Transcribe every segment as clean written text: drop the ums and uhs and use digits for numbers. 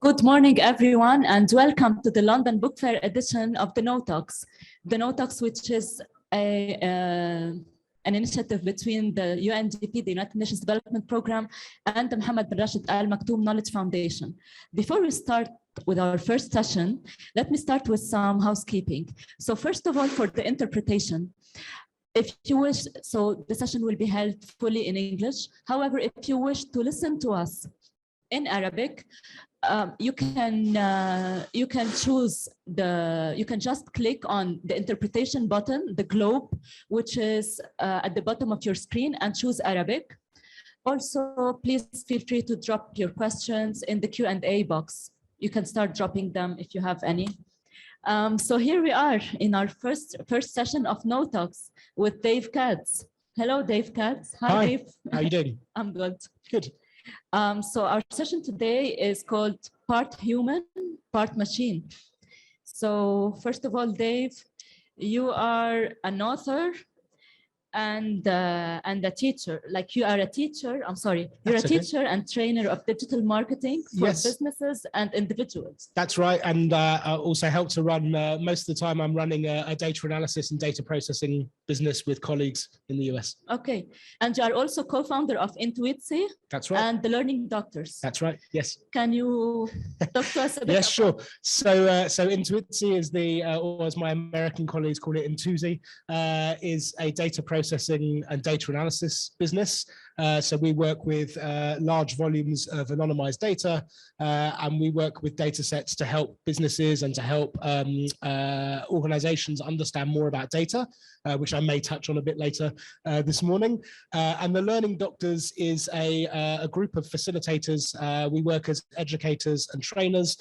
Good morning, everyone, and welcome to the London Book Fair edition of the KnowTalks. The KnowTalks, which is an initiative between the UNDP, the United Nations Development Programme, and the Mohammed bin Rashid Al Maktoum Knowledge Foundation. Before we start with our first session, let me start with some housekeeping. So first of all, for the interpretation, if you wish, so the session will be held fully in English. However, if you wish to listen to us in Arabic, you can just click on the interpretation button, the globe, which is at the bottom of your screen, and choose Arabic. Also, please feel free to drop your questions in the Q&A box. You can start dropping them if you have any. So here we are in our first session of KnowTalks with Dave Katz. Hello, Dave Katz. Hi, Dave. How are you doing? I'm good. Good. So our session today is called Part Human, Part Machine. So first of all, Dave, you are an author and a teacher. Like you are a teacher, you're a teacher and trainer of digital marketing for businesses and individuals. That's right. And I also help to run, most of the time I'm running a data analysis and data processing business with colleagues in the US. Okay. And you are also co-founder of Intuizi. That's right. And the Learning Doctors. That's right. Yes. Can you talk to us a bit? Yes, sure. So Intuizi is or as my American colleagues call it, Intuizi, is a data processing and data analysis business. So we work with large volumes of anonymized data, and we work with data sets to help businesses and to help organizations understand more about data, which I may touch on a bit later this morning. And the Learning Doctors is a group of facilitators. We work as educators and trainers.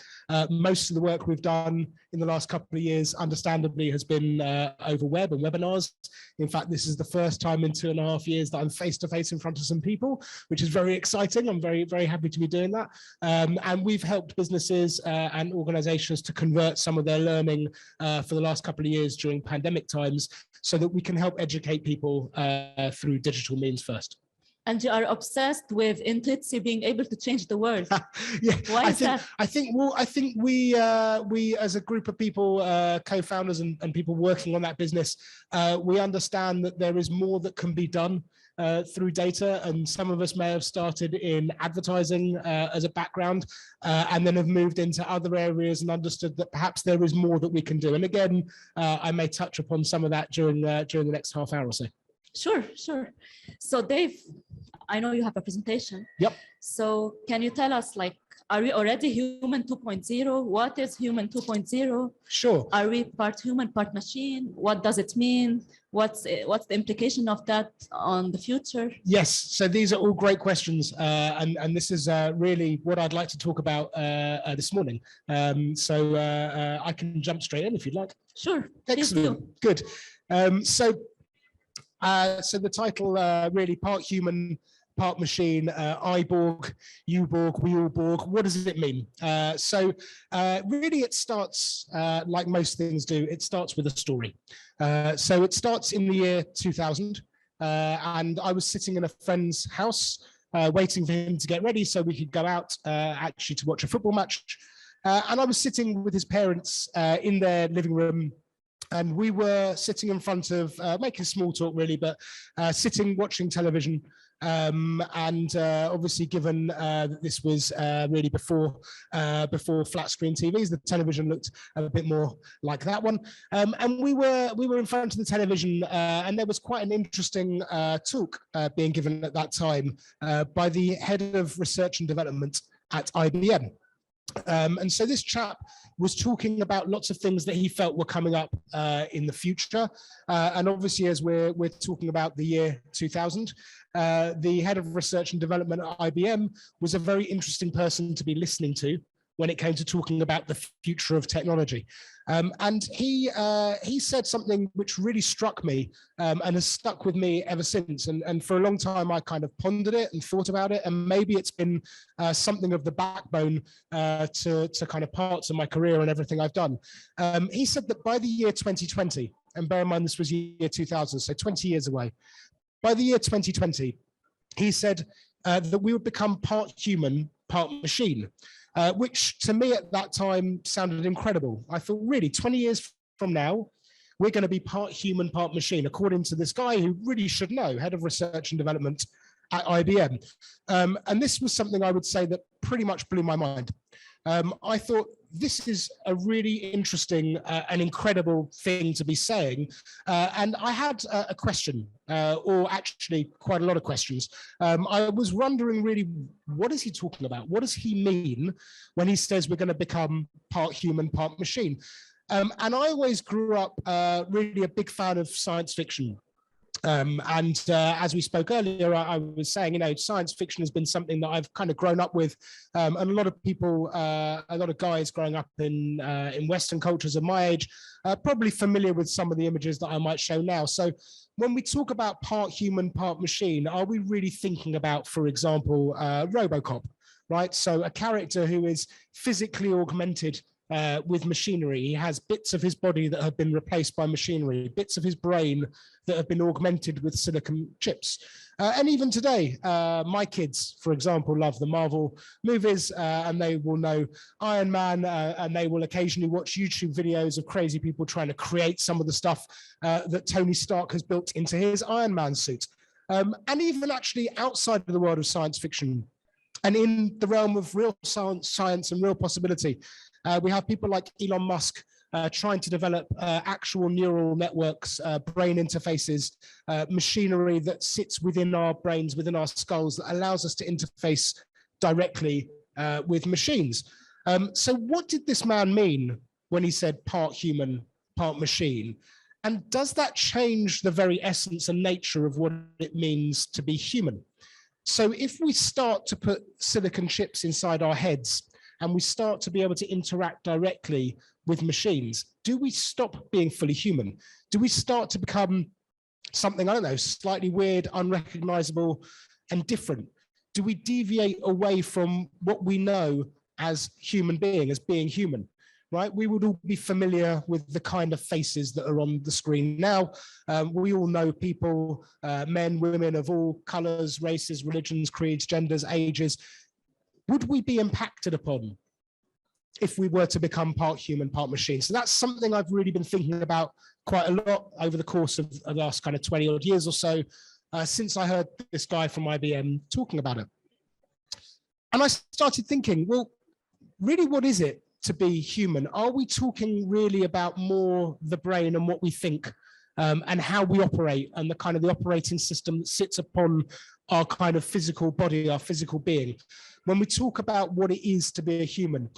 Most of the work we've done in the last couple of years, understandably, has been over web and webinars. In fact, this is the first time in 2.5 years that I'm face-to-face in front of some people, which is very exciting. I'm very, very happy to be doing that. And we've helped businesses and organizations to convert some of their learning for the last couple of years during pandemic times so that we can help educate people through digital means first. And you are obsessed with Intuizi being able to change the world. Yeah, why is that? I think we as a group of people, co-founders and people working on that business, we understand that there is more that can be done through data, and some of us may have started in advertising as a background and then have moved into other areas and understood that perhaps there is more that we can do. And again, I may touch upon some of that during the next half hour or so. Sure. So Dave, I know you have a presentation. Yep. So can you tell us, like, are we already human 2.0? What is human 2.0? Sure. Are we part human, part machine? What does it mean? What's the implication of that on the future? Yes, so these are all great questions, and this is really what I'd like to talk about this morning. So I can jump straight in if you'd like. Sure. Excellent. Good. So the title really, part human, part machine, I-Borg, you-Borg, we all Borg. What does it mean? So really it starts like most things do. It starts with a story. So it starts in the year 2000, and I was sitting in a friend's house waiting for him to get ready so we could go out actually to watch a football match. And I was sitting with his parents in their living room. And we were sitting in front of, making small talk really, but sitting watching television. And obviously given that this was really before flat screen TVs, the television looked a bit more like that one. And we were in front of the television and there was quite an interesting talk being given at that time by the head of research and development at IBM. And so this chap was talking about lots of things that he felt were coming up in the future. And obviously, as we're talking about the year 2000, the head of research and development at IBM was a very interesting person to be listening to when it came to talking about the future of technology. And he said something which really struck me and has stuck with me ever since. And for a long time, I kind of pondered it and thought about it. And maybe it's been something of the backbone to kind of parts of my career and everything I've done. He said that by the year 2020, and bear in mind this was year 2000, so 20 years away, by the year 2020, he said that we would become part human, part machine. which to me at that time sounded incredible. I thought, really, 20 years from now, we're going to be part human, part machine, according to this guy who really should know, head of research and development at IBM. And this was something I would say that pretty much blew my mind. I thought this is a really interesting and incredible thing to be saying. And I had a question, or actually quite a lot of questions. I was wondering really, what is he talking about? What does he mean when he says we're going to become part human, part machine? And I always grew up really a big fan of science fiction. As we spoke earlier, I was saying, science fiction has been something that I've kind of grown up with. And a lot of people, a lot of guys growing up in Western cultures of my age, probably familiar with some of the images that I might show now. So when we talk about part human, part machine, are we really thinking about, for example, Robocop, right? So a character who is physically augmented with machinery. He has bits of his body that have been replaced by machinery, bits of his brain that have been augmented with silicon chips. And even today, my kids, for example, love the Marvel movies, and they will know Iron Man, and they will occasionally watch YouTube videos of crazy people trying to create some of the stuff that Tony Stark has built into his Iron Man suit. And even actually outside of the world of science fiction, and in the realm of real science and real possibility, we have people like Elon Musk trying to develop actual neural networks, brain interfaces, machinery that sits within our brains, within our skulls, that allows us to interface directly with machines. So what did this man mean when he said part human, part machine? And does that change the very essence and nature of what it means to be human? So if we start to put silicon chips inside our heads, and we start to be able to interact directly with machines, do we stop being fully human? Do we start to become something, I don't know, slightly weird, unrecognizable, and different? Do we deviate away from what we know as human being, as being human, right? We would all be familiar with the kind of faces that are on the screen now. We all know people, men, women of all colors, races, religions, creeds, genders, ages. Would we be impacted upon if we were to become part human, part machine? So that's something I've really been thinking about quite a lot over the course of the last kind of 20 odd years or so, since I heard this guy from IBM talking about it. And I started thinking, well, really, what is it to be human? Are we talking really about more the brain and what we think, and how we operate, and the kind of the operating system that sits upon our kind of physical body, our physical being? When we talk about what it is to be a human,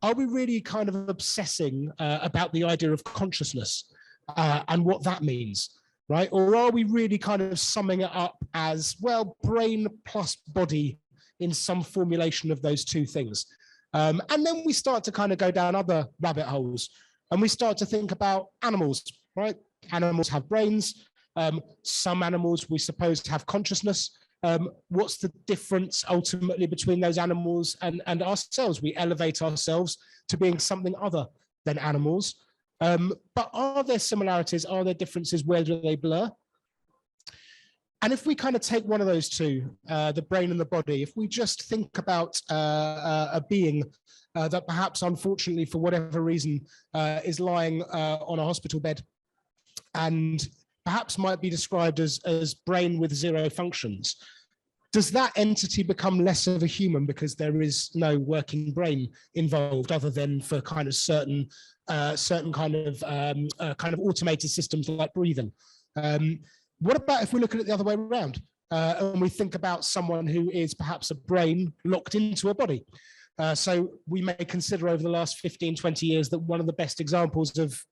are we really kind of obsessing about the idea of consciousness and what that means, right? Or are we really kind of summing it up as, well, brain plus body in some formulation of those two things? And then we start to kind of go down other rabbit holes, and we start to think about animals, right? Animals have brains. Some animals we suppose have consciousness. What's the difference ultimately between those animals and ourselves? We elevate ourselves to being something other than animals. But are there similarities? Are there differences? Where do they blur? And if we kind of take one of those two, the brain and the body, if we just think about a being that perhaps unfortunately for whatever reason is lying on a hospital bed and perhaps might be described as brain with zero functions, does that entity become less of a human because there is no working brain involved other than for kind of certain kind of automated systems like breathing? What about if we look at it the other way around and we think about someone who is perhaps a brain locked into a body? So we may consider over the last 15, 20 years that one of the best examples of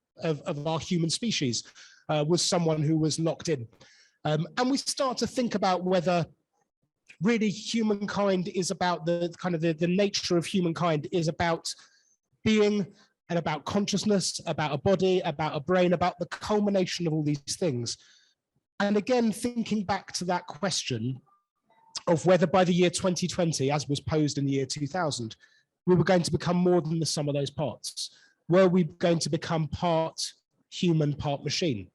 our human species was someone who was locked in. And we start to think about whether really humankind is about the kind of the nature of humankind is about being and about consciousness, about a body, about a brain, about the culmination of all these things. And again, thinking back to that question of whether by the year 2020, as was posed in the year 2000, we were going to become more than the sum of those parts. Were we going to become part human, part machine?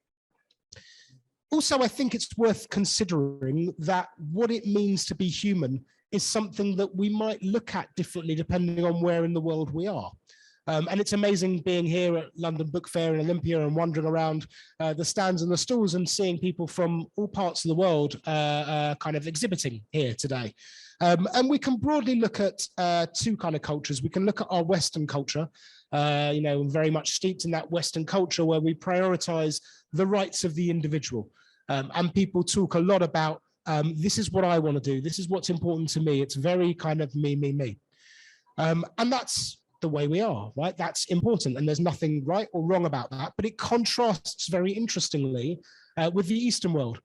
Also, I think it's worth considering that what it means to be human is something that we might look at differently depending on where in the world we are. And it's amazing being here at London Book Fair in Olympia and wandering around the stands and the stalls and seeing people from all parts of the world kind of exhibiting here today. And we can broadly look at two kind of cultures. We can look at our Western culture, you know, very much steeped in that Western culture where we prioritize the rights of the individual. And people talk a lot about, this is what I want to do. This is what's important to me. It's very kind of me, me, me. And that's the way we are, right? That's important. And there's nothing right or wrong about that. But it contrasts very interestingly with the Eastern world,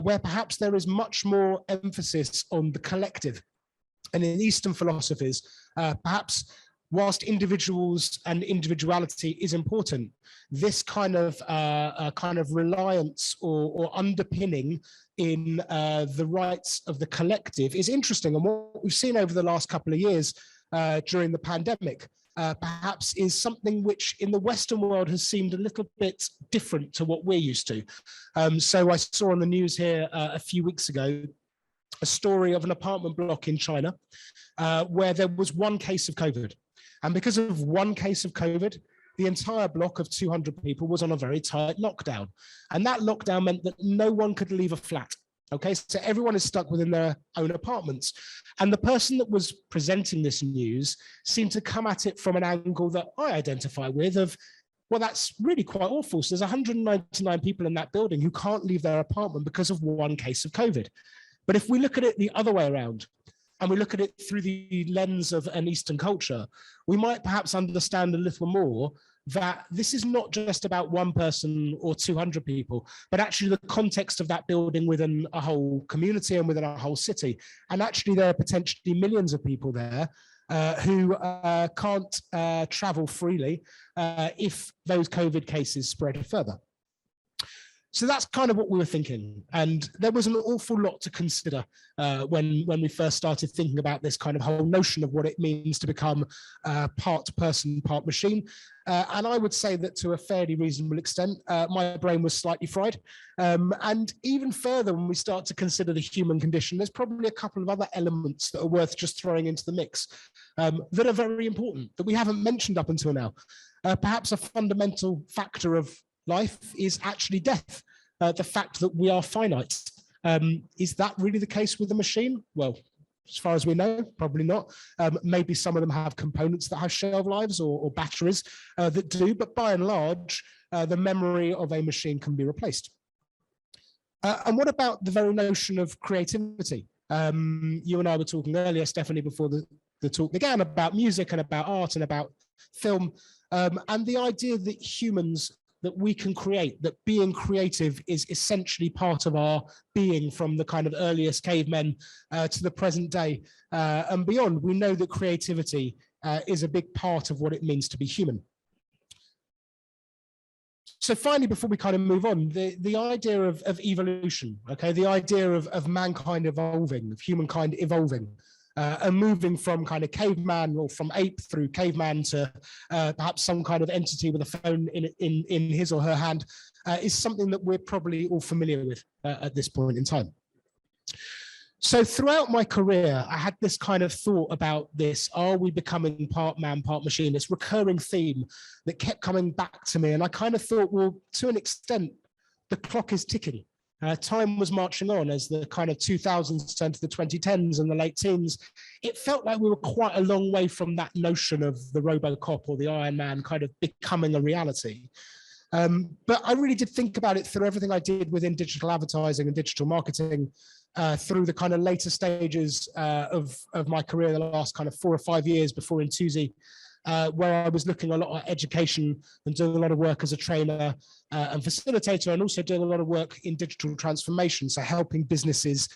where perhaps there is much more emphasis on the collective. And in Eastern philosophies, perhaps whilst individuals and individuality is important, this kind of reliance or underpinning in the rights of the collective is interesting. And what we've seen over the last couple of years during the pandemic, perhaps is something which in the Western world has seemed a little bit different to what we're used to. So I saw on the news here a few weeks ago, a story of an apartment block in China where there was one case of COVID. And because of one case of COVID, the entire block of 200 people was on a very tight lockdown. And that lockdown meant that no one could leave a flat. Okay, so everyone is stuck within their own apartments. And the person that was presenting this news seemed to come at it from an angle that I identify with of, well, that's really quite awful. So there's 199 people in that building who can't leave their apartment because of one case of COVID. But if we look at it the other way around, and we look at it through the lens of an Eastern culture, we might perhaps understand a little more that this is not just about one person or 200 people, but actually the context of that building within a whole community and within a whole city. And actually there are potentially millions of people there who can't travel freely if those COVID cases spread further. So that's kind of what we were thinking. And there was an awful lot to consider when we first started thinking about this kind of whole notion of what it means to become part person, part machine. And I would say that to a fairly reasonable extent, my brain was slightly fried. And even further, when we start to consider the human condition, there's probably a couple of other elements that are worth just throwing into the mix that are very important, that we haven't mentioned up until now. Perhaps a fundamental factor of life is actually death, the fact that we are finite. Is that really the case with the machine? Well, as far as we know, probably not. Maybe some of them have components that have shelf lives or batteries that do, but by and large, the memory of a machine can be replaced. And what about the very notion of creativity? You and I were talking earlier, Stephanie, before the talk began, about music and about art and about film, and the idea that humans, that we can create, that being creative is essentially part of our being from the kind of earliest cavemen to the present day and beyond. We know that creativity is a big part of what it means to be human. So finally, before we kind of move on, the idea of evolution, okay, the idea of mankind evolving, of humankind evolving, and moving from kind of caveman or from ape through caveman to perhaps some kind of entity with a phone in his or her hand is something that we're probably all familiar with at this point in time. So throughout my career, I had this kind of thought about this: are we becoming part man, part machine? This recurring theme that kept coming back to me. And I kind of thought, well, to an extent, the clock is ticking. Time was marching on as the kind of 2000s turned to the 2010s and the late teens. It felt like we were quite a long way from that notion of the Robocop or the Iron Man kind of becoming a reality. But I really did think about it through everything I did within digital advertising and digital marketing, through the kind of later stages of my career, the last kind of 4 or 5 years before Intuizi, where I was looking a lot at education and doing a lot of work as a trainer and facilitator, and also doing a lot of work in digital transformation, so helping businesses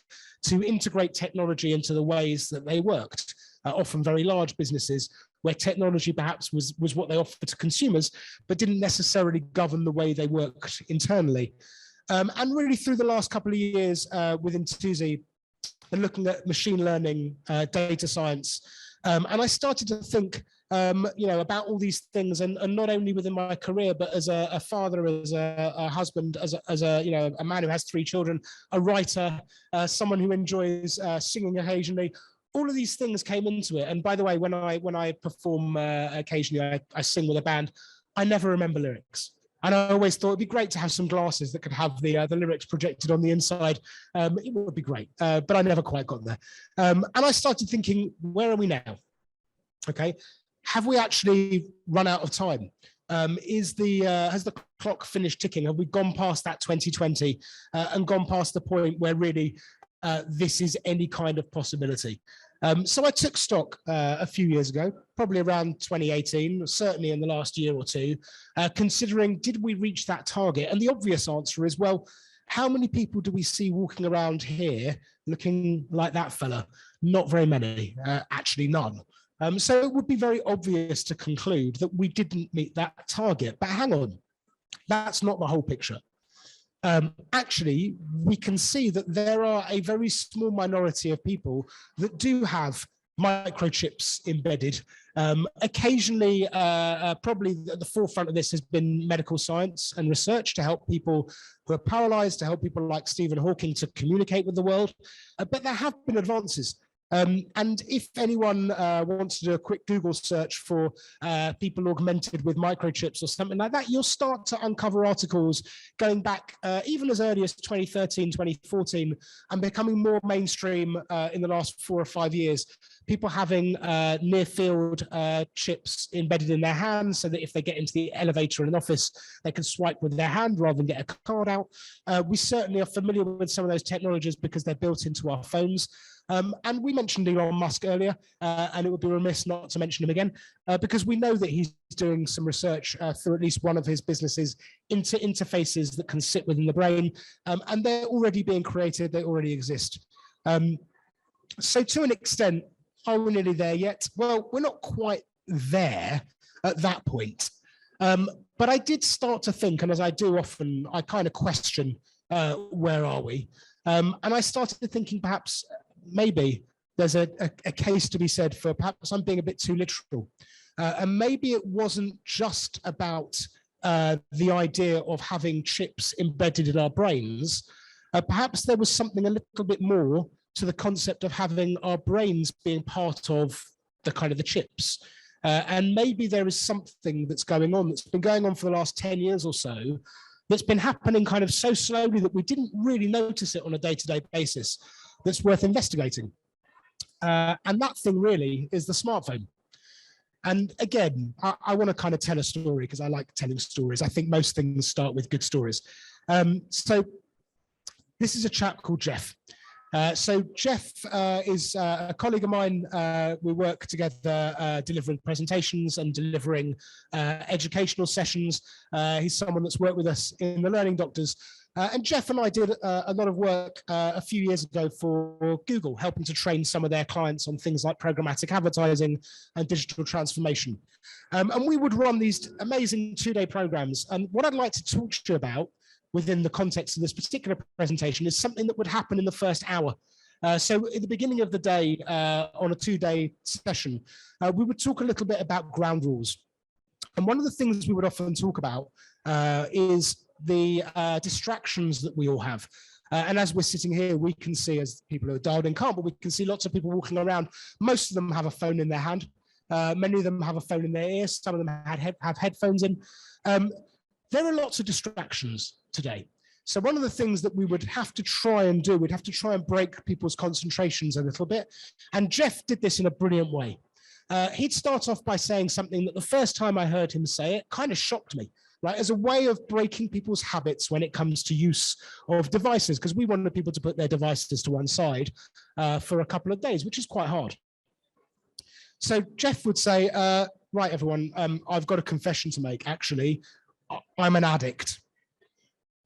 to integrate technology into the ways that they worked, often very large businesses where technology perhaps was what they offered to consumers, but didn't necessarily govern the way they worked internally. And really through the last couple of years with Intuizi and looking at machine learning, data science, and I started to think you know, about all these things, and not only within my career, but as a father, as a husband, as a you know, a man who has 3 children, a writer, someone who enjoys singing occasionally. All of these things came into it. And by the way, when I perform occasionally, I sing with a band, I never remember lyrics. And I always thought it'd be great to have some glasses that could have the lyrics projected on the inside. It would be great, but I never quite got there. And I started thinking, where are we now? Okay, have we actually run out of time? Has the clock finished ticking? Have we gone past that 2020 and gone past the point where really this is any kind of possibility? So I took stock a few years ago, probably around 2018, certainly in the last year or two, considering, did we reach that target? And the obvious answer is, well, how many people do we see walking around here looking like that fella? Not very many, actually none. So it would be very obvious to conclude that we didn't meet that target. But hang on, that's not the whole picture. Actually, we can see that there are a very small minority of people that do have microchips embedded. Occasionally, probably at the forefront of this has been medical science and research to help people who are paralyzed, to help people like Stephen Hawking to communicate with the world. But there have been advances. And if anyone wants to do a quick Google search for people augmented with microchips or something like that, you'll start to uncover articles going back even as early as 2013, 2014, and becoming more mainstream in the last 4 or 5 years. People having near field chips embedded in their hands so that if they get into the elevator in an office, they can swipe with their hand rather than get a card out. We certainly are familiar with some of those technologies because they're built into our phones. And we mentioned Elon Musk earlier, and it would be remiss not to mention him again, because we know that he's doing some research through at least one of his businesses into interfaces that can sit within the brain, and they're already being created, they already exist. So to an extent, are we nearly there yet? Well, we're not quite there at that point. But I did start to think, and as I do often, I kind of question, where are we? And I started thinking perhaps maybe there's a case to be said for perhaps I'm being a bit too literal. And maybe it wasn't just about the idea of having chips embedded in our brains. Perhaps there was something a little bit more to the concept of having our brains being part of the kind of the chips. And maybe there is something that's going on, that's been going on for the last 10 years or so, that's been happening kind of so slowly that we didn't really notice it on a day-to-day basis, that's worth investigating. And that thing really is the smartphone. And again, I want to kind of tell a story because I like telling stories. I think most things start with good stories. So this is a chap called Jeff. So Jeff is a colleague of mine. We work together delivering presentations and delivering educational sessions. He's someone that's worked with us in the Learning Doctors. And Jeff and I did a lot of work a few years ago for Google, helping to train some of their clients on things like programmatic advertising and digital transformation. And we would run these amazing 2-day programs. And what I'd like to talk to you about within the context of this particular presentation is something that would happen in the first hour. So at the beginning of the day, on a 2-day session, we would talk a little bit about ground rules. And one of the things we would often talk about is the distractions that we all have. And as we're sitting here, we can see, as people who are dialed in can't, but we can see lots of people walking around. Most of them have a phone in their hand. Many of them have a phone in their ear. Some of them have headphones in. There are lots of distractions today. So one of the things that we would have to try and do, we'd have to try and break people's concentrations a little bit. And Jeff did this in a brilliant way. He'd start off by saying something that the first time I heard him say it kind of shocked me, right? As a way of breaking people's habits when it comes to use of devices, because we wanted people to put their devices to one side for a couple of days, which is quite hard. So Jeff would say, right, everyone, I've got a confession to make, actually. I'm an addict.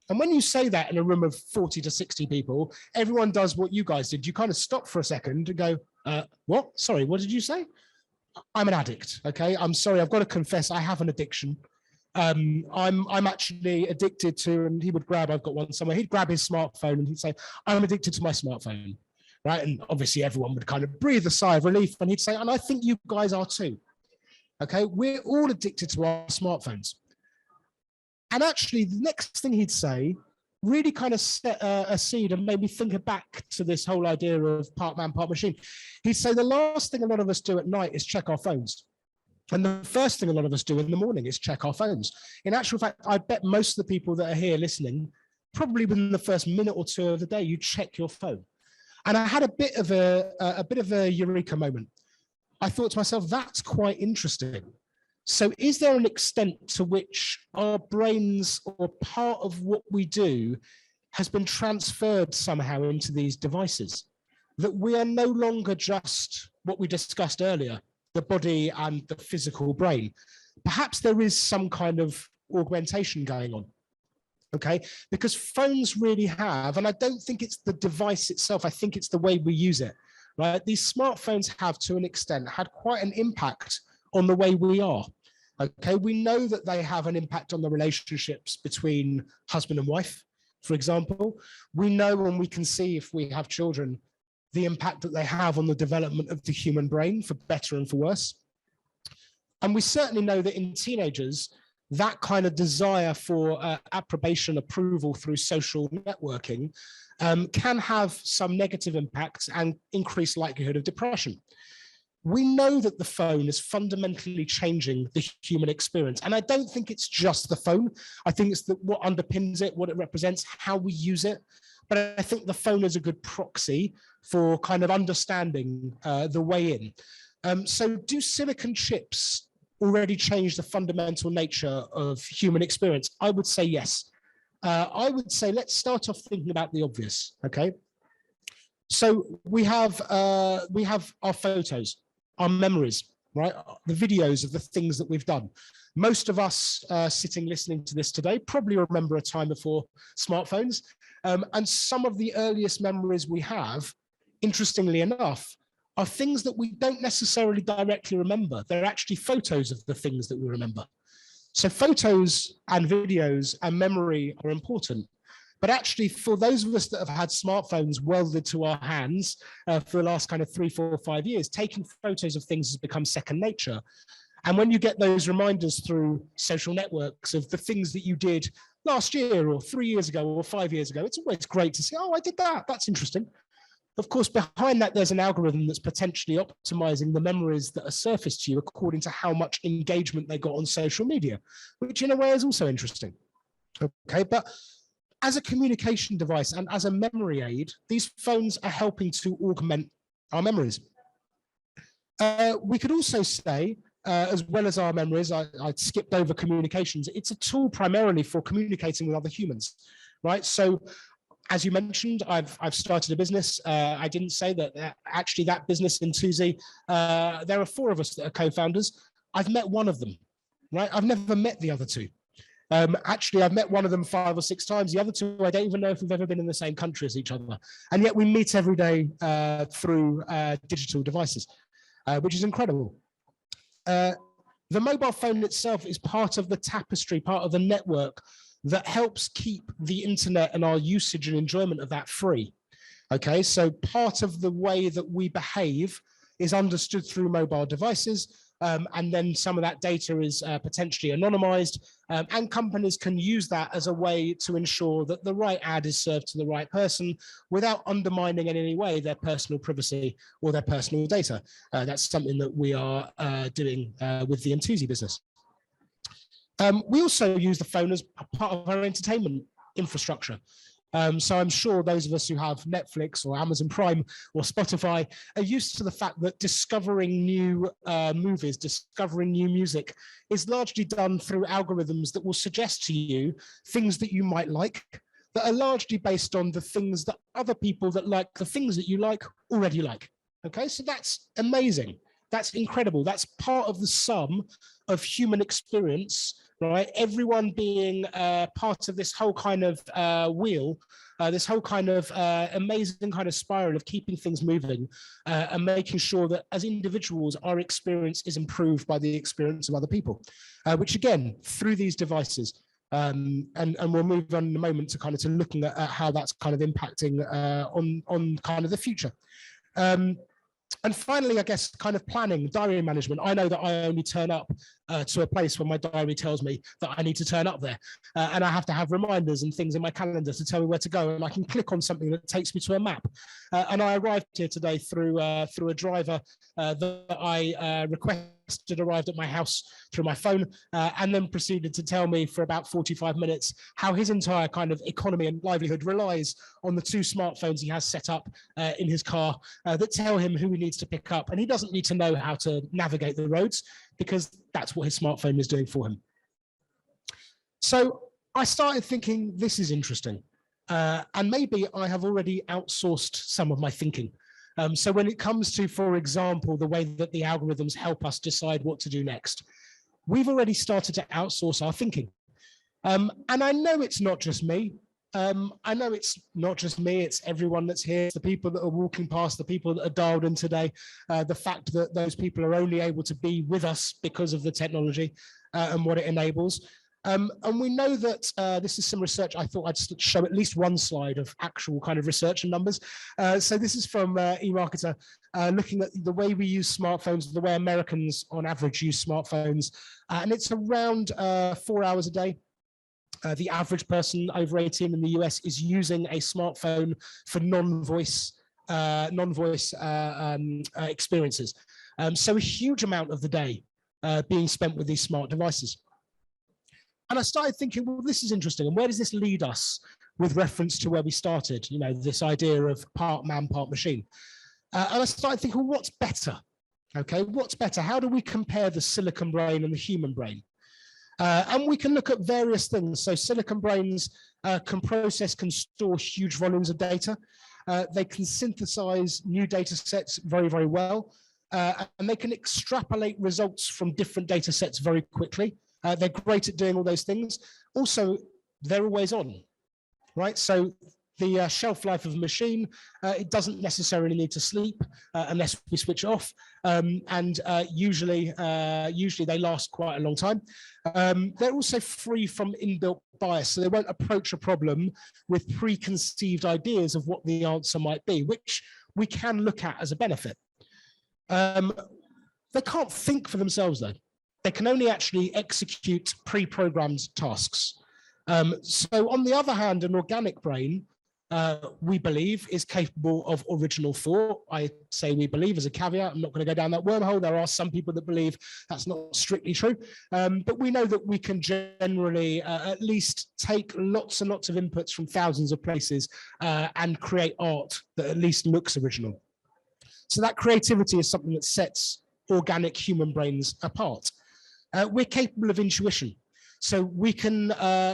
And when you say that in a room of 40 to 60 people, everyone does what you guys did. You kind of stop for a second and go, what? Sorry, what did you say? I'm an addict, okay? I'm sorry, I've got to confess, I have an addiction. I'm actually addicted to, and he would grab, I've got one somewhere, he'd grab his smartphone and he'd say, I'm addicted to my smartphone, right? And obviously everyone would kind of breathe a sigh of relief and he'd say, and I think you guys are too. Okay, we're all addicted to our smartphones. And actually, the next thing he'd say really kind of set a seed and made me think back to this whole idea of part man, part machine. He'd say the last thing a lot of us do at night is check our phones. And the first thing a lot of us do in the morning is check our phones. In actual fact, I bet most of the people that are here listening, probably within the first minute or two of the day, you check your phone. And I had a bit of a eureka moment. I thought to myself, that's quite interesting. So is there an extent to which our brains or part of what we do has been transferred somehow into these devices? That we are no longer just what we discussed earlier, the body and the physical brain. Perhaps there is some kind of augmentation going on. Okay, because phones really have, and I don't think it's the device itself, I think it's the way we use it, right? These smartphones have, to an extent, had quite an impact on the way we are. Okay, we know that they have an impact on the relationships between husband and wife, for example. We know, and we can see if we have children, the impact that they have on the development of the human brain, for better and for worse. And we certainly know that in teenagers, that kind of desire for approbation, approval through social networking can have some negative impacts and increased likelihood of depression. We know that the phone is fundamentally changing the human experience. And I don't think it's just the phone. I think it's what underpins it, what it represents, how we use it. But I think the phone is a good proxy for kind of understanding the way in. So do silicon chips already change the fundamental nature of human experience? I would say yes. I would say let's start off thinking about the obvious, okay? So we have our photos, our memories, right? The videos of the things that we've done. Most of us sitting listening to this today probably remember a time before smartphones. And some of the earliest memories we have, interestingly enough, are things that we don't necessarily directly remember. They're actually photos of the things that we remember. So photos and videos and memory are important. But actually, for those of us that have had smartphones welded to our hands for the last kind of 3, 4, 5 years, taking photos of things has become second nature. And when you get those reminders through social networks of the things that you did last year or 3 years ago or 5 years ago, it's always great to say, oh, I did that. That's interesting. Of course, behind that, there's an algorithm that's potentially optimizing the memories that are surfaced to you according to how much engagement they got on social media, which in a way is also interesting. Okay, but as a communication device and as a memory aid, these phones are helping to augment our memories. We could also say, as well as our memories, I skipped over communications. It's a tool primarily for communicating with other humans, right? So as you mentioned, I've started a business. I didn't say that actually that business, Intuizi, there are 4 of us that are co-founders. I've met one of them, right? I've never met the other 2. Actually, I've met one of them 5 or 6 times. The other 2, I don't even know if we've ever been in the same country as each other. And yet we meet every day through digital devices, which is incredible. The mobile phone itself is part of the tapestry, part of the network that helps keep the internet and our usage and enjoyment of that free. Okay, so part of the way that we behave is understood through mobile devices. And then some of that data is potentially anonymized, and companies can use that as a way to ensure that the right ad is served to the right person without undermining in any way their personal privacy or their personal data. That's something that we are doing with the Intuizi business. We also use the phone as part of our entertainment infrastructure. So I'm sure those of us who have Netflix or Amazon Prime or Spotify are used to the fact that discovering new movies, discovering new music is largely done through algorithms that will suggest to you things that you might like, that are largely based on the things that other people that like the things that you like already like. Okay, so that's amazing. That's incredible. That's part of the sum of human experience, right? Everyone being part of this whole kind of wheel, this whole kind of amazing kind of spiral of keeping things moving and making sure that as individuals, our experience is improved by the experience of other people, which again, through these devices. And we'll move on in a moment to kind of to looking at how that's kind of impacting on kind of the future. And finally, I guess, kind of planning, diary management. I know that I only turn up to a place when my diary tells me that I need to turn up there. And I have to have reminders and things in my calendar to tell me where to go. And I can click on something that takes me to a map. And I arrived here today through a driver that I requested arrived at my house through my phone, and then proceeded to tell me for about 45 minutes how his entire kind of economy and livelihood relies on the 2 smartphones he has set up in his car that tell him who he needs to pick up. And he doesn't need to know how to navigate the roads, because that's what his smartphone is doing for him. So I started thinking, this is interesting. And maybe I have already outsourced some of my thinking. So when it comes to, for example, the way that the algorithms help us decide what to do next, we've already started to outsource our thinking. And I know it's not just me. It's everyone that's here, it's the people that are walking past, the people that are dialed in today, the fact that those people are only able to be with us because of the technology and what it enables. And we know that this is some research. I thought I'd show at least one slide of actual kind of research and numbers. So this is from eMarketer, looking at the way we use smartphones, the way Americans on average use smartphones. And it's around 4 hours a day. The average person over 18 in the US is using a smartphone for non-voice experiences. So a huge amount of the day being spent with these smart devices. And I started thinking, well, this is interesting. And where does this lead us with reference to where we started? You know, this idea of part man, part machine. And I started thinking, well, what's better? Okay, what's better? How do we compare the silicon brain and the human brain? And we can look at various things. So silicon brains can store huge volumes of data. They can synthesize new data sets very, very well. And they can extrapolate results from different data sets very quickly. They're great at doing all those things. Also, they're always on, right? So the shelf life of a machine, it doesn't necessarily need to sleep unless we switch it off. Usually they last quite a long time. They're also free from inbuilt bias, so they won't approach a problem with preconceived ideas of what the answer might be, which we can look at as a benefit. They can't think for themselves, though. They can only actually execute pre-programmed tasks. So on the other hand, an organic brain, we believe, is capable of original thought. I say we believe as a caveat. I'm not going to go down that wormhole. There are some people that believe that's not strictly true. But we know that we can generally at least take lots and lots of inputs from thousands of places and create art that at least looks original. So that creativity is something that sets organic human brains apart. We're capable of intuition. So we can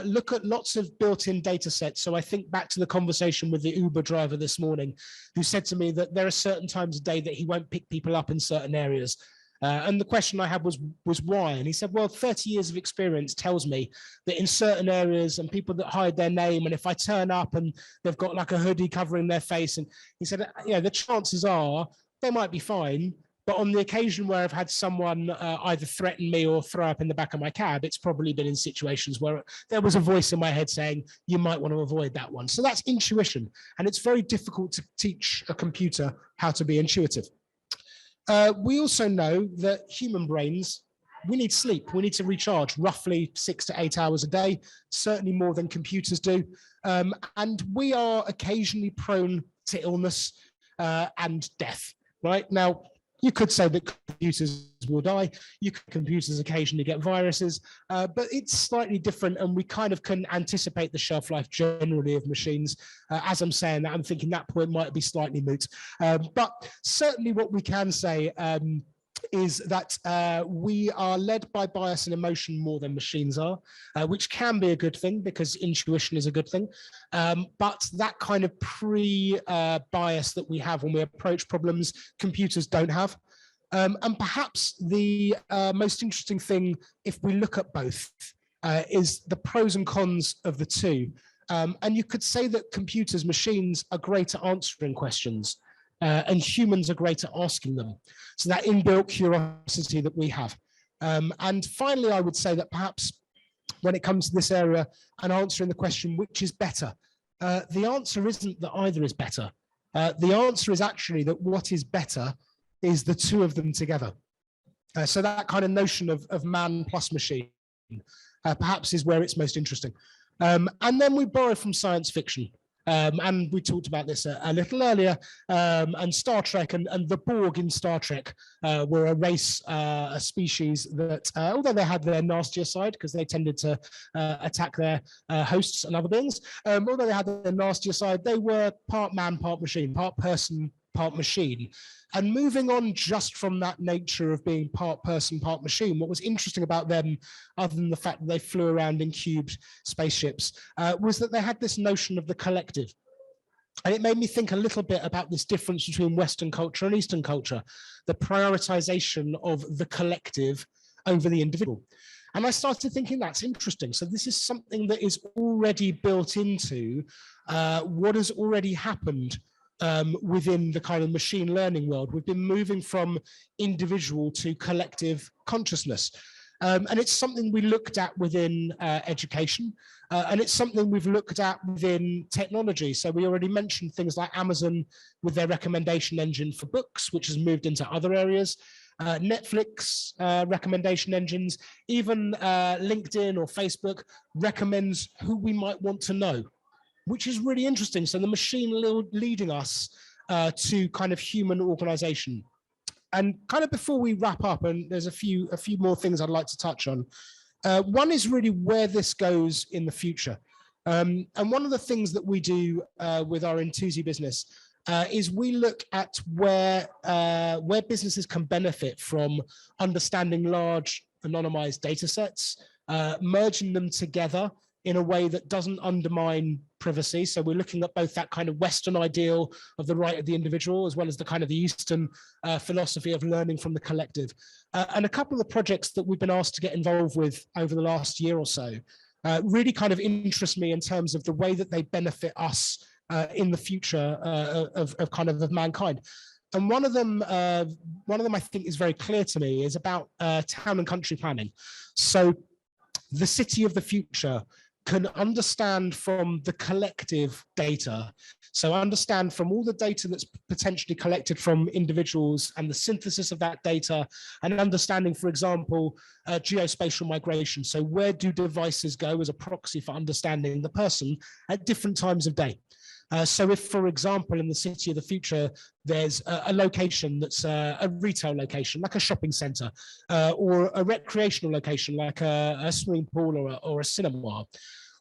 look at lots of built-in data sets. So I think back to the conversation with the Uber driver this morning, who said to me that there are certain times a day that he won't pick people up in certain areas. And the question I had was why? And he said, well, 30 years of experience tells me that in certain areas and people that hide their name, and if I turn up and they've got like a hoodie covering their face, and he said, yeah, the chances are they might be fine. But on the occasion where I've had someone either threaten me or throw up in the back of my cab, it's probably been in situations where there was a voice in my head saying, you might want to avoid that one. So that's intuition. And it's very difficult to teach a computer how to be intuitive. We also know that human brains, we need sleep. We need to recharge roughly 6 to 8 hours a day, certainly more than computers do. And we are occasionally prone to illness and death, right? Now, you could say that computers will die. Computers occasionally get viruses, but it's slightly different, and we kind of can anticipate the shelf life generally of machines. As I'm saying that, I'm thinking that point might be slightly moot. But certainly what we can say is that we are led by bias and emotion more than machines are, which can be a good thing because intuition is a good thing. But that kind of pre-bias that we have when we approach problems, computers don't have. And perhaps the most interesting thing, if we look at both, is the pros and cons of the two. And you could say that computers, machines are great at answering questions. And humans are great at asking them. So that inbuilt curiosity that we have. And finally, I would say that perhaps when it comes to this area and answering the question, which is better? The answer isn't that either is better. The answer is actually that what is better is the two of them together. So that kind of notion of man plus machine perhaps is where it's most interesting. And then we borrow from science fiction. And we talked about this a little earlier, and Star Trek and the Borg in Star Trek were a race, a species that, although they had their nastier side because they tended to attack their hosts and other beings, although they had their nastier side, they were part man, part machine, part person, part machine. And moving on just from that nature of being part person, part machine, what was interesting about them, other than the fact that they flew around in cubed spaceships, was that they had this notion of the collective. And it made me think a little bit about this difference between Western culture and Eastern culture, the prioritization of the collective over the individual. And I started thinking that's interesting. So this is something that is already built into what has already happened within the kind of machine learning world. We've been moving from individual to collective consciousness. And it's something we looked at within education, and it's something we've looked at within technology. So we already mentioned things like Amazon with their recommendation engine for books, which has moved into other areas. Netflix recommendation engines, even LinkedIn or Facebook recommends who we might want to know, which is really interesting. So the machine leading us to kind of human organization. And kind of before we wrap up, and there's a few more things I'd like to touch on. One is really where this goes in the future. And one of the things that we do with our Intuizi business is we look at where businesses can benefit from understanding large anonymized data sets, merging them together in a way that doesn't undermine privacy. So we're looking at both that kind of Western ideal of the right of the individual, as well as the kind of the Eastern philosophy of learning from the collective. And a couple of the projects that we've been asked to get involved with over the last year or so really kind of interest me in terms of the way that they benefit us in the future of mankind. And one of them I think is very clear to me is about town and country planning. So the city of the future can understand from the collective data. So understand from all the data that's potentially collected from individuals and the synthesis of that data, and understanding, for example, geospatial migration. So where do devices go as a proxy for understanding the person at different times of day? So if, for example, in the city of the future, there's a location that's a retail location, like a shopping center, or a recreational location, like a swimming pool or a cinema,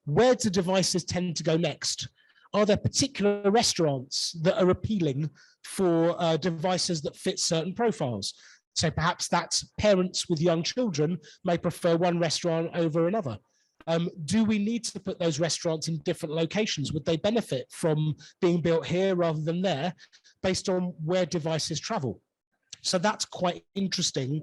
where do devices tend to go next? Are there particular restaurants that are appealing for devices that fit certain profiles? So perhaps that's parents with young children may prefer one restaurant over another. Do we need to put those restaurants in different locations? Would they benefit from being built here rather than there based on where devices travel? So that's quite interesting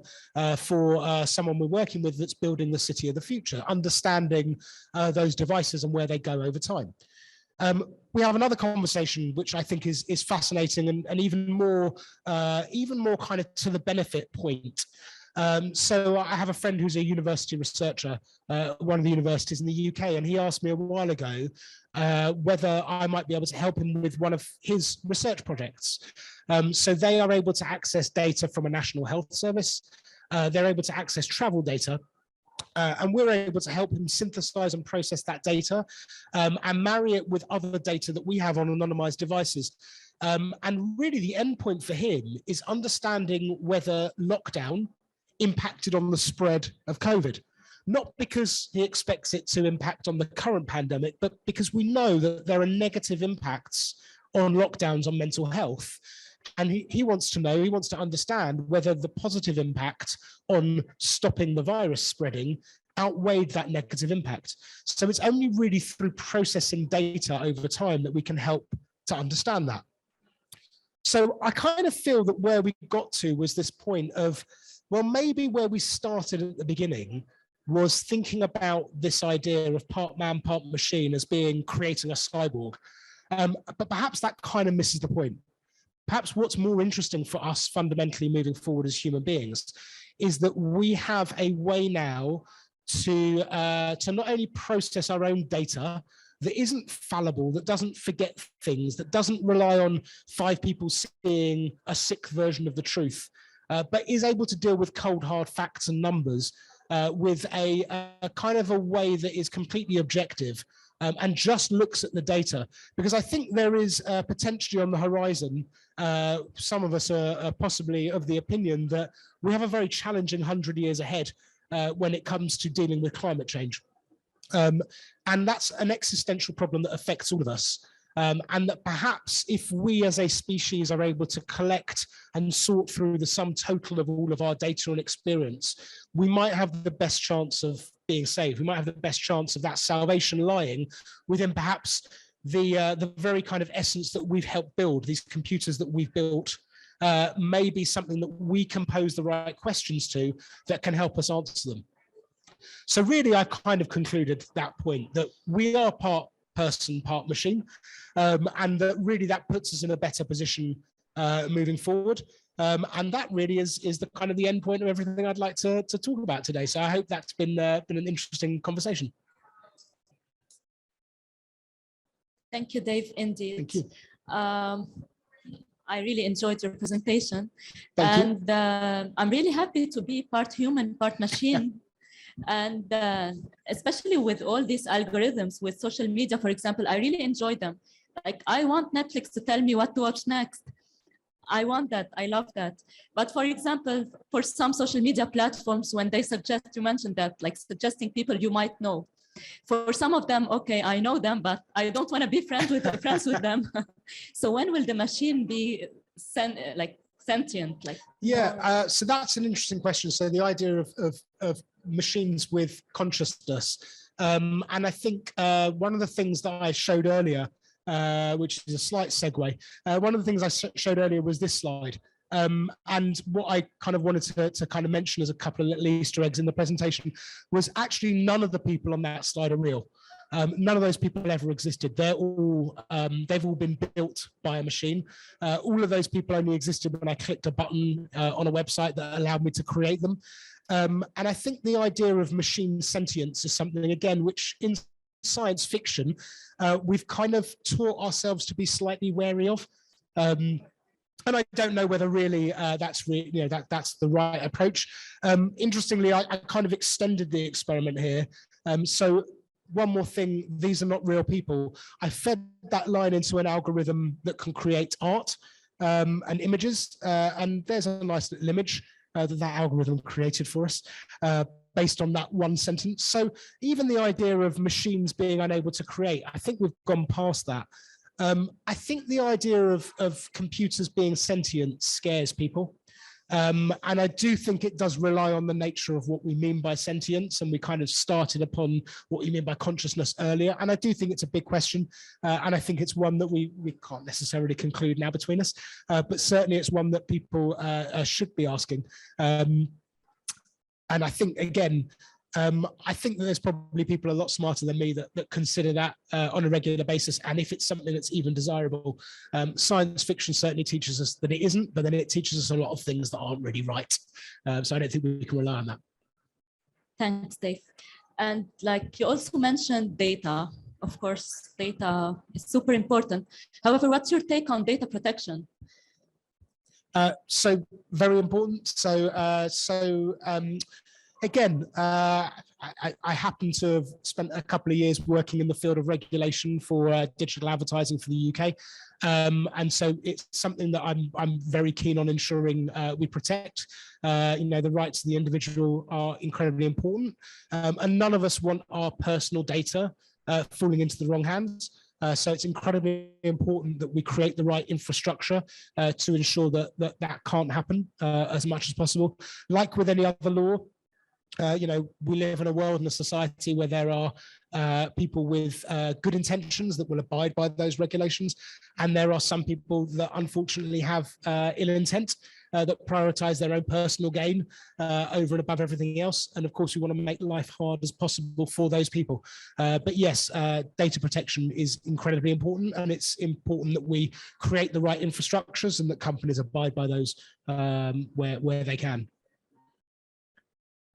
for someone we're working with that's building the city of the future, understanding those devices and where they go over time. We have another conversation which I think is fascinating and even more kind of to the benefit point. So I have a friend who's a university researcher, one of the universities in the UK, and he asked me a while ago whether I might be able to help him with one of his research projects. So they are able to access data from a national health service. They're able to access travel data. And we're able to help him synthesize and process that data and marry it with other data that we have on anonymized devices. And really the end point for him is understanding whether lockdown impacted on the spread of COVID, not because he expects it to impact on the current pandemic, but because we know that there are negative impacts on lockdowns on mental health. And he wants to know, he wants to understand whether the positive impact on stopping the virus spreading outweighed that negative impact. So it's only really through processing data over time that we can help to understand that. So I kind of feel that where we got to was this point of, well, maybe where we started at the beginning was thinking about this idea of part man, part machine as being creating a cyborg. But perhaps that kind of misses the point. Perhaps what's more interesting for us fundamentally moving forward as human beings is that we have a way now to not only process our own data, that isn't fallible, that doesn't forget things, that doesn't rely on 5 people seeing a sick version of the truth, but is able to deal with cold, hard facts and numbers with a kind of a way that is completely objective and just looks at the data. Because I think there is potentially on the horizon, some of us are possibly of the opinion that we have a very challenging 100 years ahead when it comes to dealing with climate change. And that's an existential problem that affects all of us. And that perhaps if we as a species are able to collect and sort through the sum total of all of our data and experience, we might have the best chance of being saved. We might have the best chance of that salvation lying within perhaps the very kind of essence that we've helped build, these computers that we've built, may be something that we can pose the right questions to that can help us answer them. So really, I kind of concluded that point, that we are part person, part machine, and that really that puts us in a better position moving forward. And that really is the kind of the end point of everything I'd like to talk about today. So I hope that's been an interesting conversation. Thank you, Dave, indeed. Thank you. I really enjoyed your presentation. Thank you. I'm really happy to be part human, part machine. And especially with all these algorithms with social media, for example, I really enjoy them. Like, I want Netflix to tell me what to watch next. I want that. I love that. But for example, for some social media platforms, when they suggest, you mentioned that, like suggesting people you might know. For some of them, okay, I know them, but I don't want to be friends with them. So when will the machine be sentient? Like, yeah, so that's an interesting question. So the idea of machines with consciousness, and I think one of the things that I showed earlier, which is a slight segue, one of the things I showed earlier was this slide. And what I kind of wanted to kind of mention as a couple of little Easter eggs in the presentation was actually none of the people on that slide are real. None of those people ever existed. They've all been built by a machine. All of those people only existed when I clicked a button on a website that allowed me to create them. And I think the idea of machine sentience is something, again, which in science fiction, we've kind of taught ourselves to be slightly wary of. And I don't know whether really that's the right approach. Interestingly, I kind of extended the experiment here. So one more thing, these are not real people. I fed that line into an algorithm that can create art and images. And there's a nice little image that algorithm created for us based on that one sentence. So even the idea of machines being unable to create, I think we've gone past that. I think the idea of computers being sentient scares people. And I do think it does rely on the nature of what we mean by sentience. And we kind of started upon what you mean by consciousness earlier. And I do think it's a big question. And I think it's one that we can't necessarily conclude now between us. But certainly it's one that people should be asking. And I think, again, I think that there's probably people a lot smarter than me that consider that on a regular basis. And if it's something that's even desirable, science fiction certainly teaches us that it isn't, but then it teaches us a lot of things that aren't really right. So I don't think we can rely on that. Thanks, Dave. And like you also mentioned data. Of course, data is super important. However, what's your take on data protection? So very important. Again, I happen to have spent a couple of years working in the field of regulation for digital advertising for the UK. And so it's something that I'm very keen on ensuring we protect. The rights of the individual are incredibly important. And none of us want our personal data falling into the wrong hands. So it's incredibly important that we create the right infrastructure to ensure that can't happen as much as possible. Like with any other law, we live in a world and a society where there are people with good intentions that will abide by those regulations. And there are some people that unfortunately have ill intent that prioritize their own personal gain over and above everything else. And of course, we want to make life hard as possible for those people. But yes, data protection is incredibly important. And it's important that we create the right infrastructures and that companies abide by those where they can.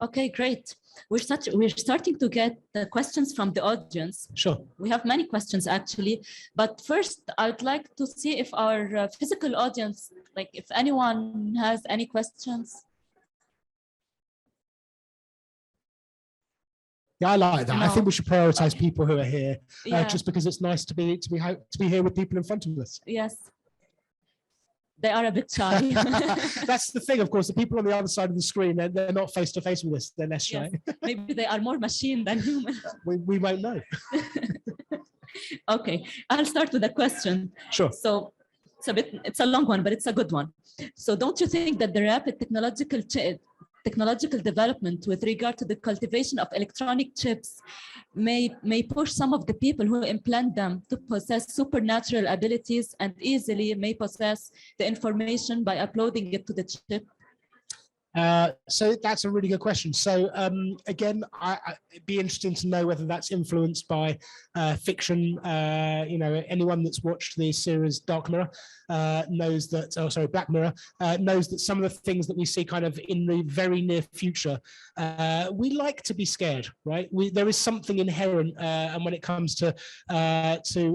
Okay, great. We're starting to get the questions from the audience. Sure. We have many questions actually, but first I'd like to see if our physical audience, like if anyone has any questions. Yeah, I like that. No. I think we should prioritize people who are here, Yeah. just because it's nice to be here with people in front of us. Yes. They are a bit shy. That's the thing, of course. The people on the other side of the screen, they're not face to face with us. They're less shy. Yes. Maybe they are more machine than human. We won't know. Okay, I'll start with a question. Sure. So it's a long one, but it's a good one. So don't you think that the rapid technological development with regard to the cultivation of electronic chips may push some of the people who implant them to possess supernatural abilities and easily may possess the information by uploading it to the chip? So that's a really good question. So again, it'd be interesting to know whether that's influenced by fiction. You know, anyone that's watched the series Dark Mirror knows that, oh sorry, Black Mirror, knows that some of the things that we see kind of in the very near future, we like to be scared, right? There is something inherent, and when it comes to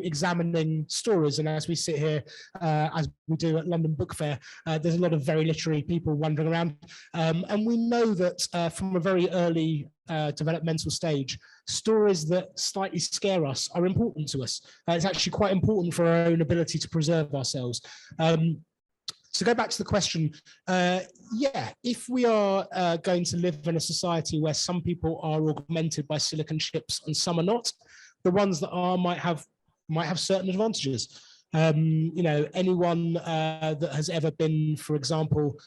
examining stories, and as we sit here, as we do at London Book Fair, there's a lot of very literary people wandering around. And we know that from a very early developmental stage, stories that slightly scare us are important to us. It's actually quite important for our own ability to preserve ourselves. So go back to the question, yeah, if we are going to live in a society where some people are augmented by silicon chips and some are not, the ones that are might have certain advantages. You know, anyone that has ever been, for example,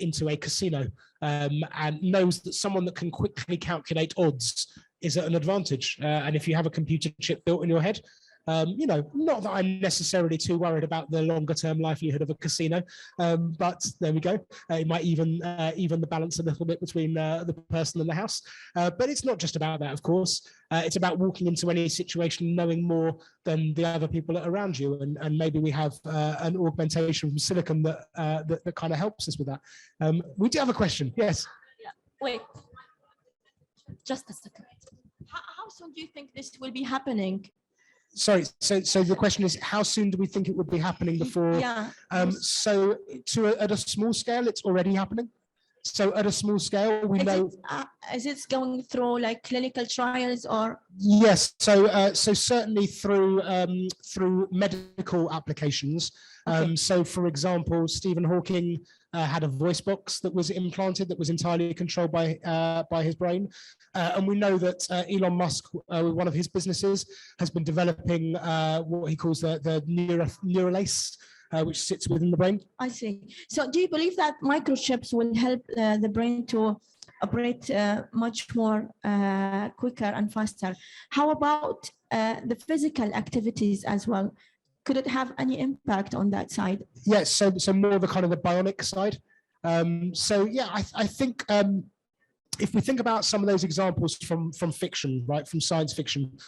into a casino and knows that someone that can quickly calculate odds is at an advantage. And if you have a computer chip built in your head, you know, not that I'm necessarily too worried about the longer term livelihood of a casino, but there we go. It might even the balance a little bit between the person and the house. But it's not just about that, of course. It's about walking into any situation knowing more than the other people around you, and maybe we have an augmentation from silicon that kind of helps us with that. We do have a question. Yes. Yeah. Wait, just a second. How soon do you think this will be happening? Sorry, so the question is, how soon do we think it would be happening before? Yeah. So at a small scale, it's already happening. So at a small scale, we know. Is it going through like clinical trials or? Yes, so certainly through medical applications. Okay. So for example, Stephen Hawking had a voice box that was implanted that was entirely controlled by his brain. And we know that Elon Musk, one of his businesses, has been developing what he calls the neural ace, which sits within the brain. I see. So do you believe that microchips will help the brain to operate much more quicker and faster? How about the physical activities as well? Could it have any impact on that side? Yes, so more the kind of the bionic side. So yeah, I think if we think about some of those examples from fiction, right, from science fiction,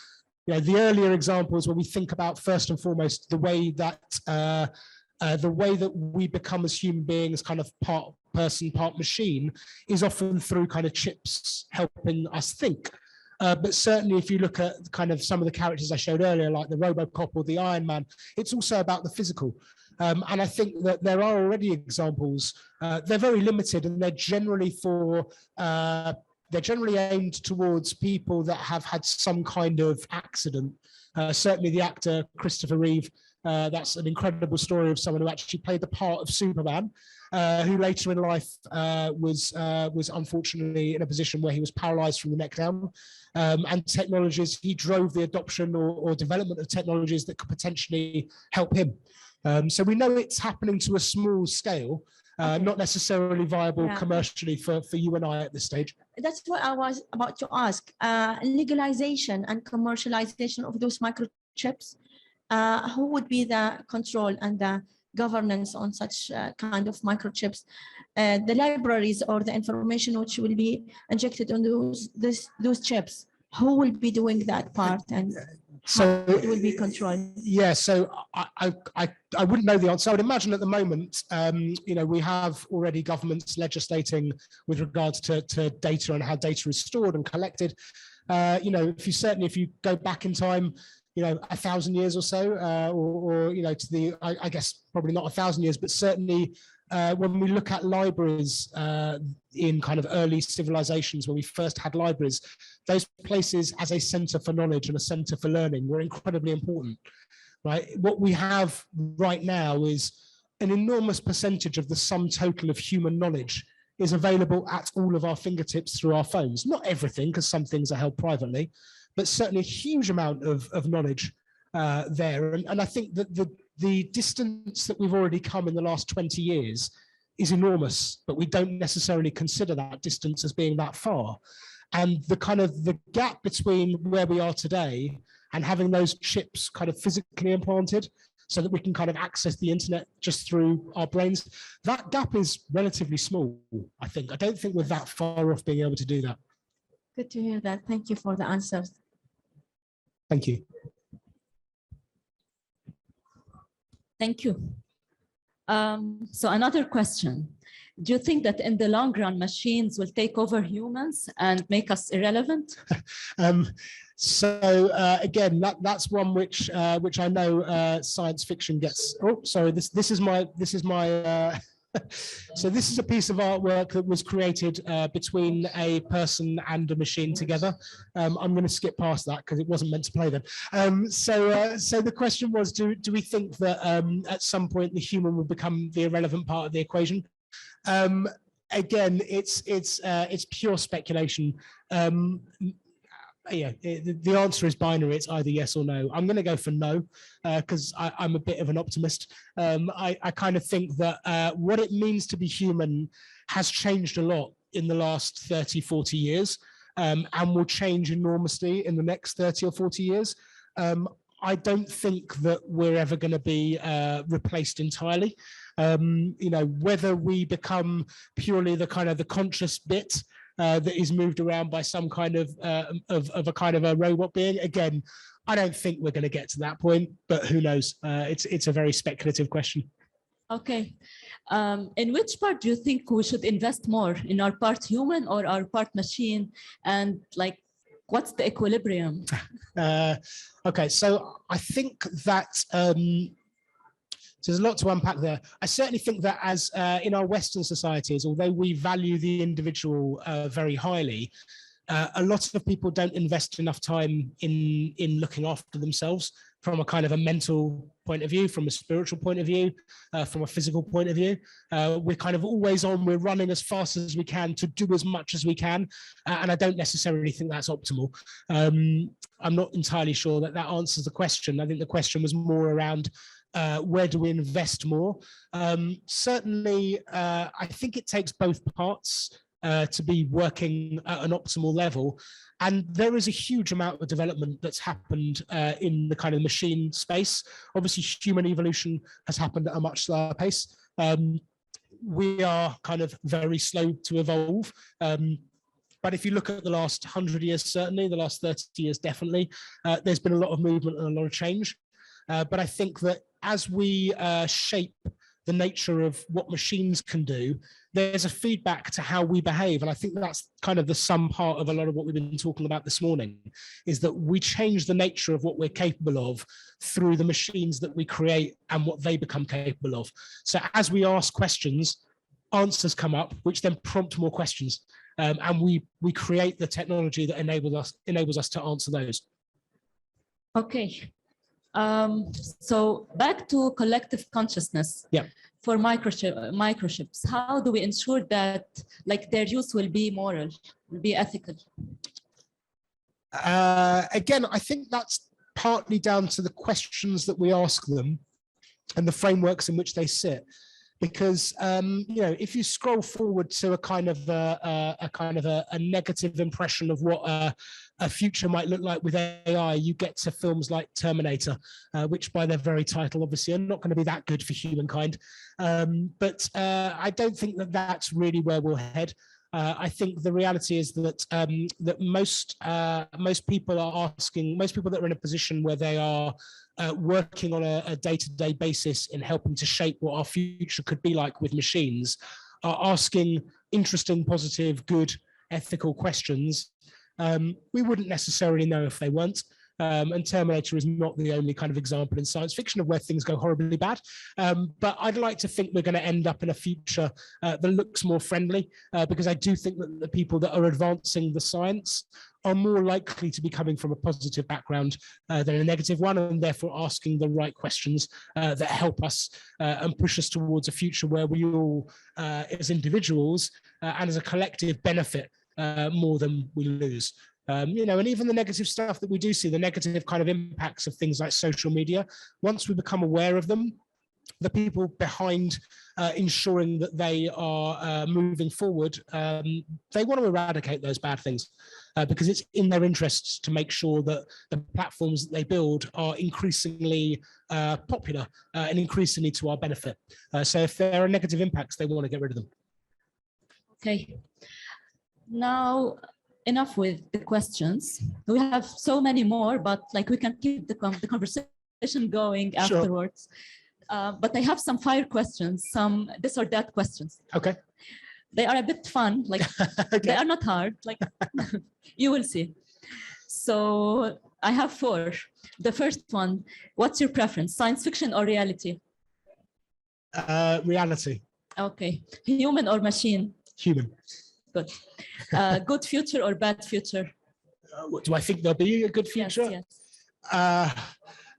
you know, the earlier examples where we think about first and foremost the way that we become as human beings, kind of part person, part machine, is often through kind of chips helping us think. But certainly if you look at kind of some of the characters I showed earlier, like the Robocop or the Iron Man, it's also about the physical. And I think that there are already examples. They're very limited, and they're generally aimed towards people that have had some kind of accident. Certainly the actor Christopher Reeve, that's an incredible story of someone who actually played the part of Superman, who later in life was unfortunately in a position where he was paralyzed from the neck down. And technologies, he drove the adoption or development of technologies that could potentially help him. So we know it's happening to a small scale, not necessarily viable commercially for you and I at this stage. That's what I was about to ask. Legalization and commercialization of those microchips, who would be the control and the governance on such kind of microchips? The libraries or the information which will be injected on those chips, who will be doing that part? And So how it will be controlled? Yeah, so I wouldn't know the answer. I would imagine at the moment, we have already governments legislating with regards to data and how data is stored and collected. If you go back in time, 1,000 years or so, or to the, I guess probably not 1,000 years, but certainly when we look at libraries in kind of early civilizations, when we first had libraries, those places as a center for knowledge and a center for learning were incredibly important, right? What we have right now is an enormous percentage of the sum total of human knowledge is available at all of our fingertips through our phones. Not everything, because some things are held privately, but certainly a huge amount of knowledge there. And I think that the distance that we've already come in the last 20 years is enormous, but we don't necessarily consider that distance as being that far. And the gap between where we are today and having those chips kind of physically implanted so that we can kind of access the internet just through our brains, that gap is relatively small, I think. I don't think we're that far off being able to do that. Good to hear that. Thank you for the answers. Thank you. Thank you. So another question. Do you think that in the long run, machines will take over humans and make us irrelevant? Again, that's one which I know science fiction gets. Oh, sorry. This is my. So this is a piece of artwork that was created between a person and a machine together. I'm going to skip past that because it wasn't meant to play them. So the question was, do we think that at some point the human will become the irrelevant part of the equation? Again, it's pure speculation. The answer is binary. It's either yes or no. I'm going to go for no because I'm a bit of an optimist. I kind of think that what it means to be human has changed a lot in the last 30, 40 years and will change enormously in the next 30 or 40 years. I don't think that we're ever going to be replaced entirely. Whether we become purely the conscious bit that is moved around by some kind of a robot being. Again, I don't think we're going to get to that point, but who knows? It's a very speculative question. Okay. In which part do you think we should invest more, in our part human or our part machine? And what's the equilibrium? Okay, so I think that there's a lot to unpack there. I certainly think that as in our Western societies, although we value the individual very highly, a lot of people don't invest enough time in looking after themselves from a kind of a mental point of view, from a spiritual point of view, from a physical point of view. We're kind of always on, we're running as fast as we can to do as much as we can. And I don't necessarily think that's optimal. I'm not entirely sure that answers the question. I think the question was more around where do we invest more? Certainly, I think it takes both parts to be working at an optimal level. And there is a huge amount of development that's happened in the kind of machine space. Obviously, human evolution has happened at a much slower pace. We are kind of very slow to evolve. But if you look at the last 100 years, certainly, the last 30 years, definitely, there's been a lot of movement and a lot of change. But I think that as we shape the nature of what machines can do, there's a feedback to how we behave. And I think that's kind of the sum part of a lot of what we've been talking about this morning, is that we change the nature of what we're capable of through the machines that we create and what they become capable of. So as we ask questions, answers come up, which then prompt more questions. And we create the technology that enables us to answer those. Okay. So back to collective consciousness. Yeah. For microchips, how do we ensure that their use will be moral, will be ethical? Again, I think that's partly down to the questions that we ask them and the frameworks in which they sit. Because if you scroll forward to a kind of a negative impression of what a future might look like with AI, you get to films like Terminator, which by their very title obviously are not going to be that good for humankind. But I don't think that that's really where we'll head. I think the reality is that that most people are asking, most people that are in a position where they are working on a day-to-day basis in helping to shape what our future could be like with machines, are asking interesting, positive, good, ethical questions. We wouldn't necessarily know if they weren't. And Terminator is not the only kind of example in science fiction of where things go horribly bad. But I'd like to think we're going to end up in a future that looks more friendly, because I do think that the people that are advancing the science are more likely to be coming from a positive background than a negative one, and therefore asking the right questions that help us and push us towards a future where we all, as individuals and as a collective, benefit more than we lose. You know, and even the negative stuff that we do see, the negative kind of impacts of things like social media, once we become aware of them, the people behind ensuring that they are moving forward, they want to eradicate those bad things because it's in their interests to make sure that the platforms that they build are increasingly popular and increasingly to our benefit. So if there are negative impacts, they want to get rid of them. Okay. Now, enough with the questions. We have so many more, but like we can keep the conversation going afterwards. Sure. But I have some fire questions, some this or that questions. Okay. They are a bit fun, like okay. They are not hard, like you will see. So I have 4. The first one, what's your preference, science fiction or reality? Reality. Okay. Human or machine? Human. Good. Good future or bad future? Do I think there'll be a good future? Yes, yes.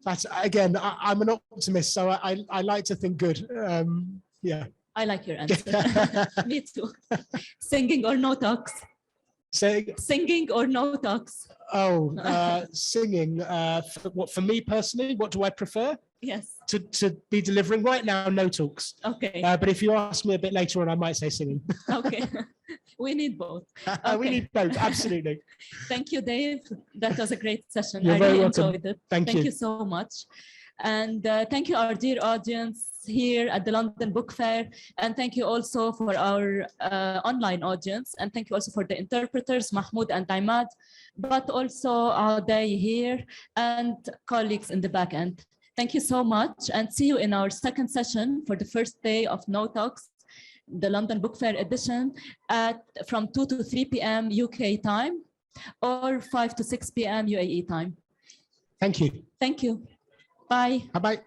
That's, again, I'm an optimist, so I like to think good. Yeah. I like your answer. Me too. Singing or KnowTalks? Singing or KnowTalks? Oh, singing. For me personally, what do I prefer? Yes. To be delivering right now, KnowTalks. Okay. But if you ask me a bit later on, I might say singing. Okay. We need both. Okay. We need both, absolutely. Thank you, Dave. That was a great session. You're I very really welcome. enjoyed it. Thank you. You so much. And thank you, our dear audience here at the London Book Fair. And thank you also for our online audience. And thank you also for the interpreters, Mahmoud and Imad, but also our day here and colleagues in the back end. Thank you so much, and see you in our second session for the first day of KnowTalks, the London Book Fair edition, from 2 to 3 p.m. UK time or 5 to 6 p.m. UAE time. Thank you. Thank you. Bye. Bye-bye.